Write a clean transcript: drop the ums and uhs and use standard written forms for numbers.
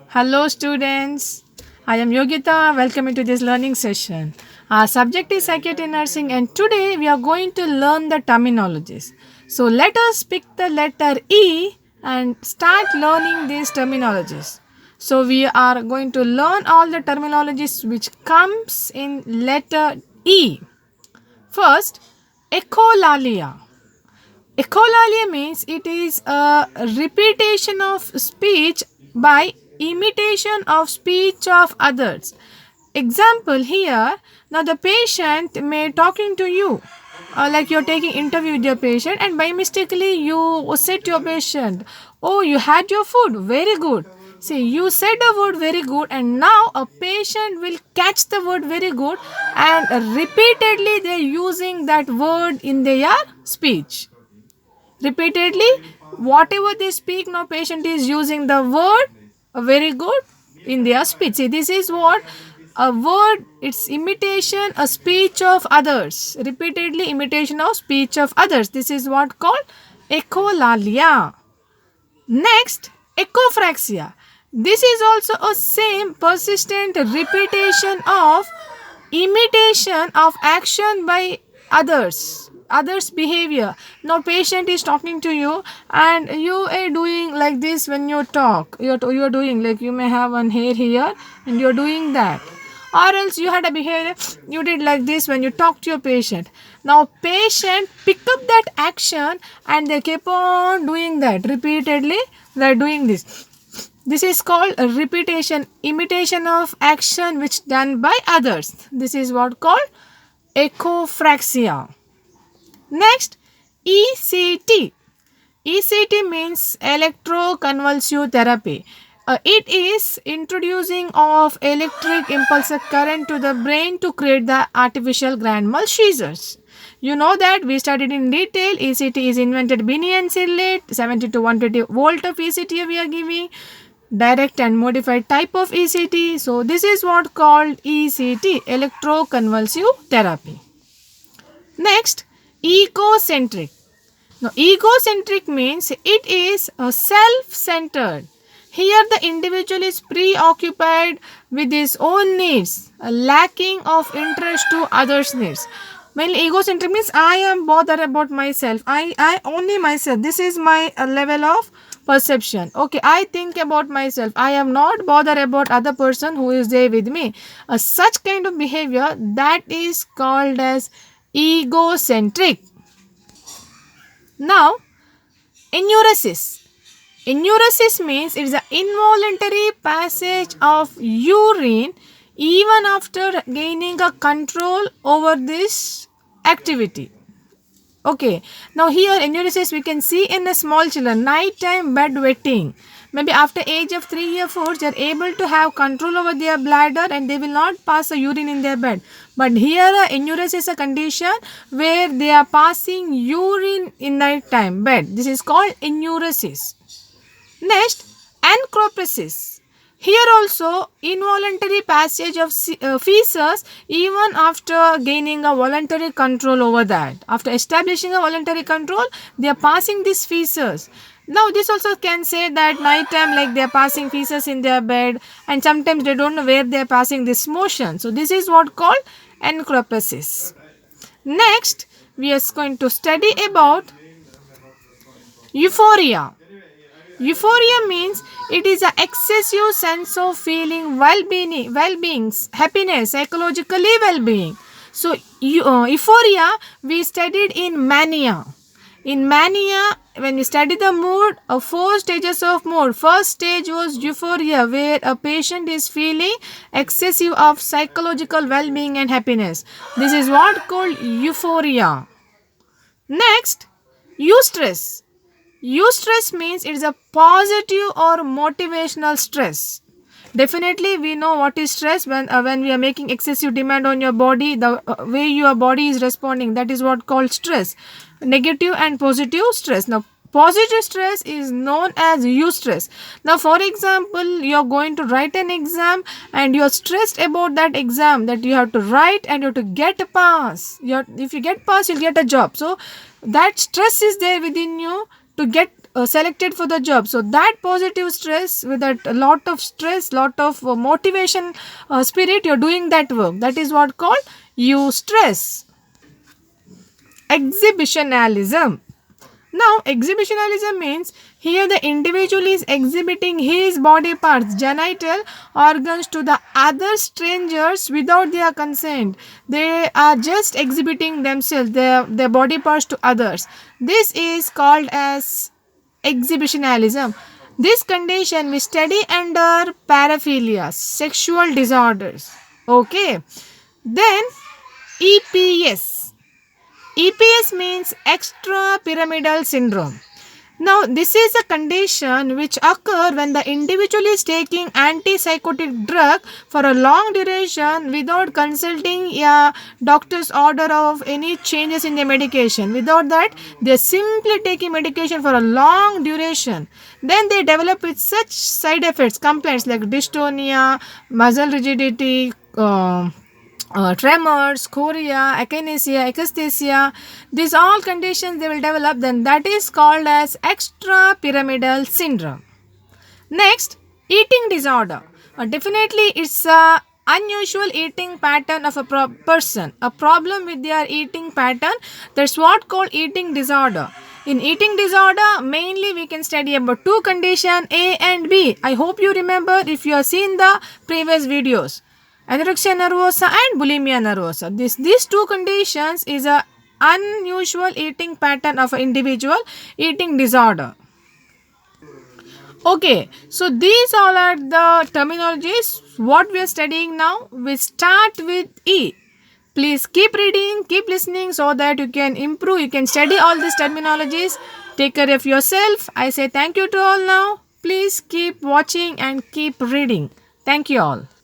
Hello, students. I am Yogita. Welcome to this learning session. Our subject is psychiatry nursing, and today we are going to learn the terminologies. So, let us pick the letter E and start learning these terminologies. So, we are going to learn all the terminologies which comes in letter E. First, echolalia. Echolalia means it is a repetition of speech by imitation of speech of others. Example here, now the patient may talking to you, like you're taking interview with your patient, and by mistakenly you said to your patient, "Oh, you had your food, very good." See, you said a word very good, and now a patient will catch the word very good, and repeatedly they're using that word in their speech repeatedly. Whatever they speak, now patient is using the word very good in their speech. See, this is what a word, it's imitation a speech of others, repeatedly imitation of speech of others. This is what called echolalia. Next, echophrexia. This is also a same persistent repetition of imitation of action by others behavior. Now patient is talking to you, and you are doing like this. When you talk, you're doing like, you may have one hair here and you're doing that, or else you had a behavior, you did like this when you talk to your patient. Now patient pick up that action and they keep on doing that repeatedly. They're doing this. This is called a repetition, imitation of action which done by others. This is what called echophrexia. Next, ECT. ECT means electroconvulsive therapy. It is introducing of electric impulse current to the brain to create the artificial grand mal seizures. You know that we studied in detail. ECT is invented Binney and Sidlett. 70 to 120 volt of ECT we are giving. Direct and modified type of ECT. So this is what called ECT, electroconvulsive therapy. Next, egocentric. Now, egocentric means it is self-centered. Here, the individual is preoccupied with his own needs, a lacking of interest to others' needs. When egocentric means I am bothered about myself. I only myself. This is my level of perception. Okay, I think about myself. I am not bothered about other person who is there with me. Such kind of behavior, that is called as egocentric. Now, enuresis. Enuresis means it is an involuntary passage of urine even after gaining a control over this activity. Okay, now here enuresis we can see in the small children, nighttime bed wetting. Maybe after age of 3 or 4, they are able to have control over their bladder and they will not pass the urine in their bed. But here enuresis is a condition where they are passing urine in nighttime bed. This is called enuresis. Next, anchropresis. Here also involuntary passage of feces even after gaining a voluntary control over that. After establishing a voluntary control, they are passing these feces. Now this also can say that nighttime like they are passing feces in their bed, and sometimes they don't know where they are passing this motion. So this is what called anchropresis. Next, we are going to study about euphoria. Euphoria means it is an excessive sense of feeling well-being, happiness, psychologically well-being. So, euphoria we studied in mania. In mania, when we study the mood, 4 stages of mood. First stage was euphoria, where a patient is feeling excessive of psychological well-being and happiness. This is what called euphoria. Next, eustress. Eustress means it is a positive or motivational stress. Definitely, we know what is stress when we are making excessive demand on your body, the way your body is responding, that is what called stress. Negative and positive stress. Now, positive stress is known as eustress. Now, for example, you are going to write an exam and you are stressed about that exam that you have to write and you have to get a pass. If you get pass, you'll get a job. So, that stress is there within you to get selected for the job. So that positive stress, with that lot of stress, lot of motivation spirit, you're doing that work. That is what called you stress. Exhibitionalism. Now, exhibitionalism means here the individual is exhibiting his body parts, genital organs to the other strangers without their consent. They are just exhibiting themselves, their body parts to others. This is called as exhibitionalism. This condition we study under paraphilia, sexual disorders. Okay. Then EPS. EPS means extra pyramidal syndrome. Now, this is a condition which occur when the individual is taking antipsychotic drug for a long duration without consulting a doctor's order of any changes in the medication. Without that, they are simply taking medication for a long duration. Then they develop with such side effects, complaints like dystonia, muscle rigidity, tremors, chorea, akinesia, akaesthesia, these all conditions they will develop, then that is called as extra pyramidal syndrome. Next, eating disorder. Definitely, it's a unusual eating pattern of a person, a problem with their eating pattern. That's what called eating disorder. In eating disorder, mainly we can study about two conditions, A and B. I hope you remember if you have seen the previous videos. Anorexia nervosa and bulimia nervosa. These two conditions is a unusual eating pattern of an individual eating disorder. Okay, so these all are the terminologies. What we are studying now, we start with E. Please keep reading, keep listening so that you can improve, you can study all these terminologies. Take care of yourself. I say thank you to all now. Please keep watching and keep reading. Thank you all.